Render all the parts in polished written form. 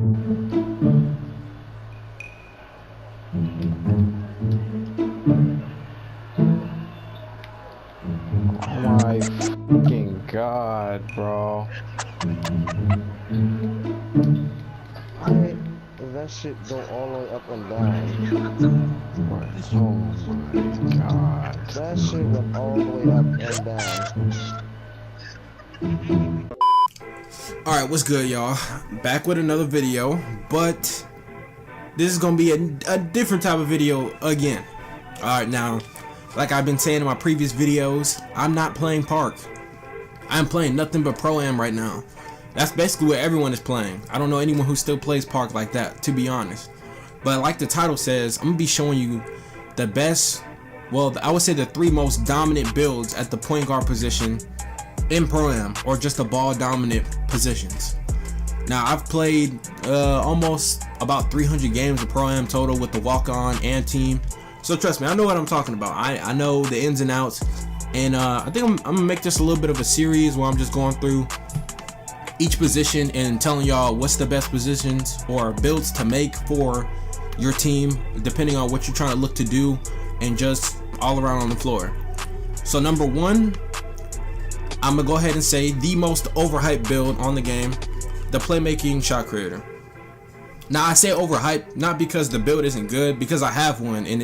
My fucking god, bro. Why does that shit go all the way up and down? Oh my god. That shit went all the way up and down. Alright, what's good, y'all? Back with another video, but this is gonna be a different type of video again. Alright, now, like I've been saying in my previous videos, I'm not playing Park. I'm playing nothing but Pro-Am right now. That's basically what everyone is playing. I don't know anyone who still plays Park like that, to be honest. But like the title says, I'm gonna be showing you the best, well, I would say the 3 most dominant builds at the point guard position in Pro-Am, or just the ball dominant positions. Now, I've played almost about 300 games of Pro-Am total with the walk-on and team. So trust me, I know what I'm talking about. I know the ins and outs. And I think I'm gonna make this a little bit of a series where I'm just going through each position and telling y'all what's the best positions or builds to make for your team, depending on what you're trying to look to do, and just all around on the floor. So number 1, I'm gonna go ahead and say the most overhyped build on the game, the playmaking shot creator. Now, I say overhyped not because the build isn't good, because I have one and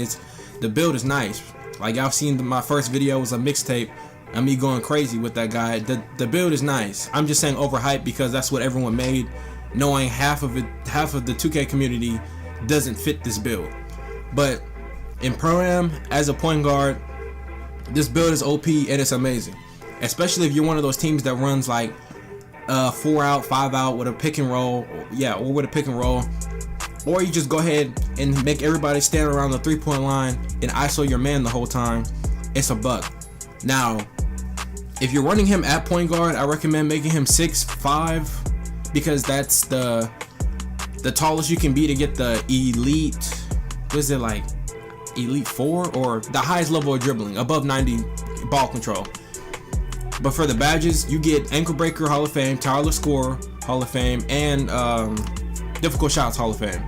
the build is nice. Like y'all seen my first video was a mixtape and me going crazy with that guy. The build is nice. I'm just saying overhyped because that's what everyone made, knowing half of the 2K community doesn't fit this build. But in Pro-Am, as a point guard, this build is OP and it's amazing. Especially if you're one of those teams that runs like 4 out, 5 out with a pick and roll, or with a pick and roll, or you just go ahead and make everybody stand around the 3-point line and ISO your man the whole time. It's a buck. Now, if you're running him at point guard, I recommend making him 6'5", because that's the tallest you can be to get the elite. What is it, like elite 4, or the highest level of dribbling, above 90 ball control. But for the badges, you get Ankle Breaker Hall of Fame, Tireless Scorer Hall of Fame, and Difficult Shots Hall of Fame.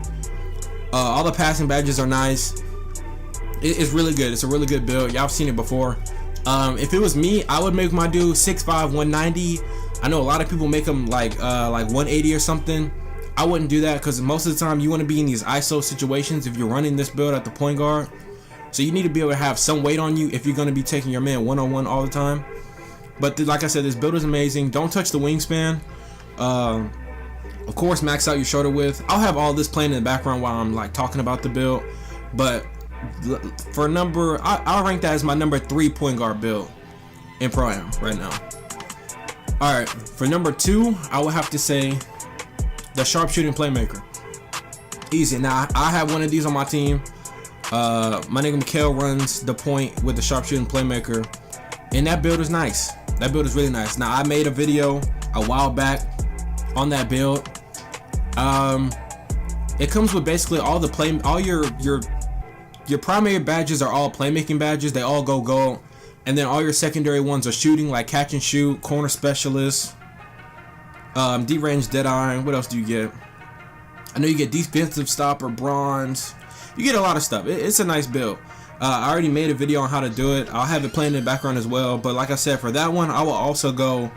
All the passing badges are nice. It's really good. It's a really good build. Y'all have seen it before. If it was me, I would make my dude 6'5", 190. I know a lot of people make him like 180 or something. I wouldn't do that because most of the time you want to be in these ISO situations if you're running this build at the point guard. So you need to be able to have some weight on you if you're going to be taking your man one-on-one all the time. But like I said, this build is amazing. Don't touch the wingspan. Of course, max out your shoulder width. I'll have all this playing in the background while I'm like talking about the build. But for number, I'll rank that as my number 3 point guard build in Pro-Am right now. All right, for number 2, I would have to say the sharpshooting playmaker. Easy. Now, I have one of these on my team. My nigga Mikhail runs the point with the sharpshooting playmaker, and that build is nice. That build is really nice. Now, I made a video a while back on that build. It comes with basically all your primary badges are all playmaking badges. They all go gold, and then all your secondary ones are shooting, like catch and shoot, corner specialist, D-range, dead iron. What else do you get? I know you get defensive stopper, bronze. You get a lot of stuff. It's a nice build. I already made a video on how to do it. I'll have it playing in the background as well. But like I said, for that one, I will also go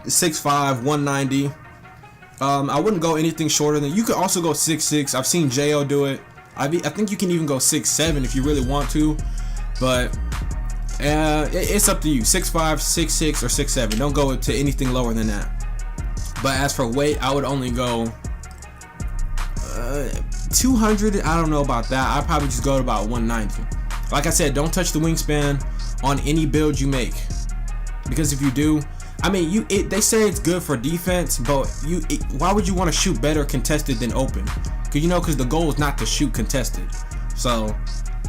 6'5", 190. I wouldn't go anything shorter than. You could also go 6'6". I've seen Jo do it. I think you can even go 6'7" if you really want to. But it's up to you. 6'5", 6'6", or 6'7". Don't go to anything lower than that. But as for weight, I would only go 200. I don't know about that. I'd probably just go to about 190. Like I said, don't touch the wingspan on any build you make, because if you do, I mean, they say it's good for defense, but why would you want to shoot better contested than open? Because the goal is not to shoot contested. So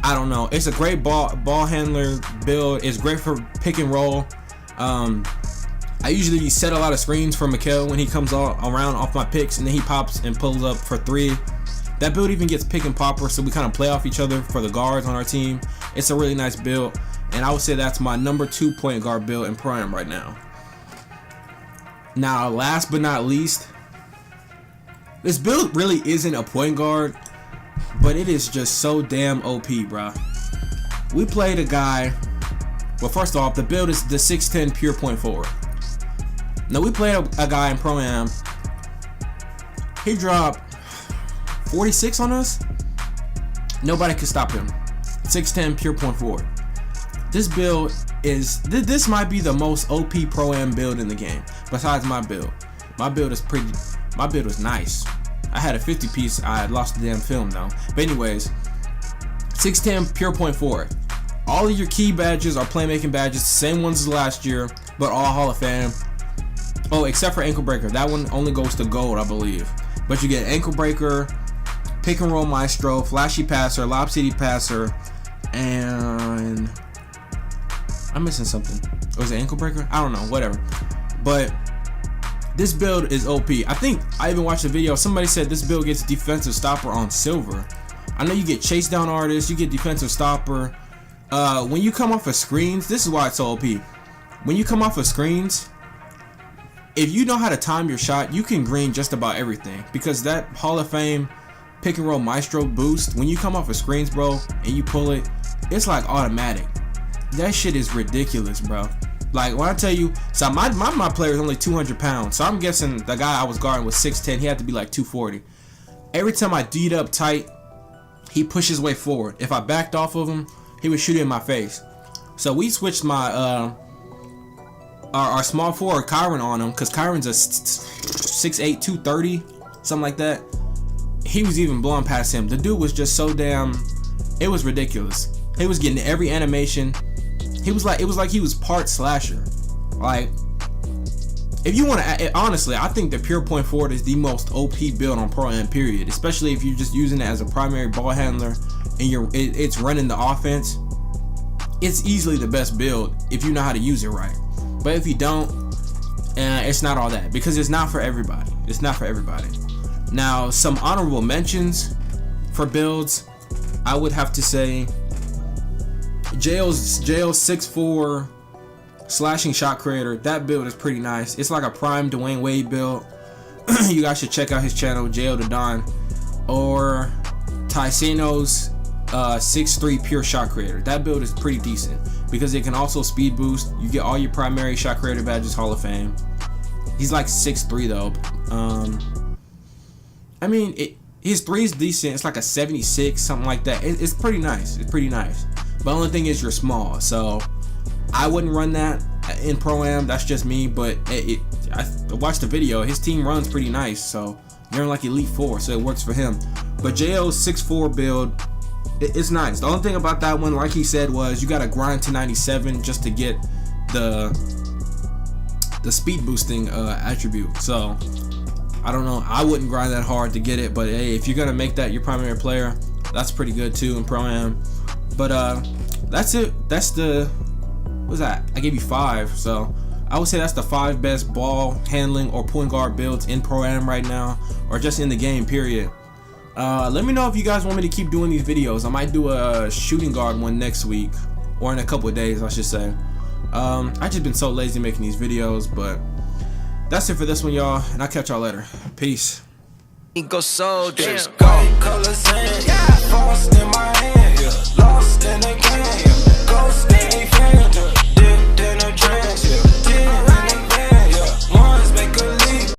I don't know. It's a great ball handler build. It's great for pick and roll. I usually set a lot of screens for Mikhail when he comes around off my picks, and then he pops and pulls up for 3. That build even gets pick and popper, so we kind of play off each other for the guards on our team. It's a really nice build, and I would say that's my number 2 point guard build in Pro-Am right now. Now, last but not least, This build really isn't a point guard, but it is just so damn OP, bruh. We played a guy. Well, first off, the build is the 6'10 pure point forward. Now we played a guy in Pro-Am. He dropped 46 on us. Nobody could stop him. 6'10 pure point forward. This build is this might be the most OP Pro-Am build in the game. Besides my build. My build was nice. I had a 50 piece. I had lost the damn film though. But anyways, 6'10 pure point forward. All of your key badges are playmaking badges, the same ones as last year, but all Hall of Fame. Oh, except for ankle breaker. That one only goes to gold, I believe. But you get ankle breaker, pick and roll maestro, flashy passer, lob city passer, and I'm missing something. Was it ankle breaker? I don't know. Whatever. But this build is OP. I think I even watched a video. Somebody said this build gets defensive stopper on silver. I know you get chase down artist, you get defensive stopper. When you come off of screens, this is why it's so OP. When you come off of screens, if you know how to time your shot, you can green just about everything. Because that Hall of Fame pick and roll maestro boost, when you come off of screens, bro, and you pull it, it's like automatic. That shit is ridiculous, bro. Like when I tell you, so my player is only 200 pounds, so I'm guessing the guy I was guarding was 6'10. He had to be like 240. Every time I D'd up tight, he pushed his way forward. If I backed off of him, he would shoot it in my face. So we switched my our small forward Kyron on him, because Kyron's a 6'8", 230, something like that. He was even blowing past him. The dude was just so damn, it was ridiculous. He was getting every animation. It was like he was part slasher. Like, if you want to, honestly, I think the pure point forward is the most OP build on Pro-Am period. Especially if you're just using it as a primary ball handler and it's running the offense. It's easily the best build if you know how to use it right. But if you don't, it's not all that, because it's not for everybody. It's not for everybody. Now, some honorable mentions for builds, I would have to say Jail's 6'4" slashing shot creator. That build is pretty nice. It's like a prime Dwayne Wade build. You guys should check out his channel, Jail the Don. Or Tyceno's 6'3" pure shot creator. That build is pretty decent because it can also speed boost. You get all your primary shot creator badges, Hall of Fame. He's like 6'3" though. I mean, his 3 is decent. It's like a 76, something like that. It's pretty nice. It's pretty nice. But the only thing is you're small, so I wouldn't run that in Pro-Am. That's just me. But I watched the video. His team runs pretty nice, so you're in like Elite 4, so it works for him. But JO's 6'4" build, it's nice. The only thing about that one, like he said, was you gotta grind to 97 just to get the speed boosting attribute. So I don't know. I wouldn't grind that hard to get it, but hey, if you're gonna make that your primary player, that's pretty good too in Pro-Am. But that's it. That's the, what's that? I gave you 5, so I would say that's the 5 best ball handling or point guard builds in Pro-Am right now, or just in the game period. Let me know if you guys want me to keep doing these videos. I might do a shooting guard one next week, or in a couple of days, I should say. I just been so lazy making these videos, but that's it for this one, y'all, and I'll catch y'all later. Peace. Go soldiers, go colors in, lost in my hand, lost in the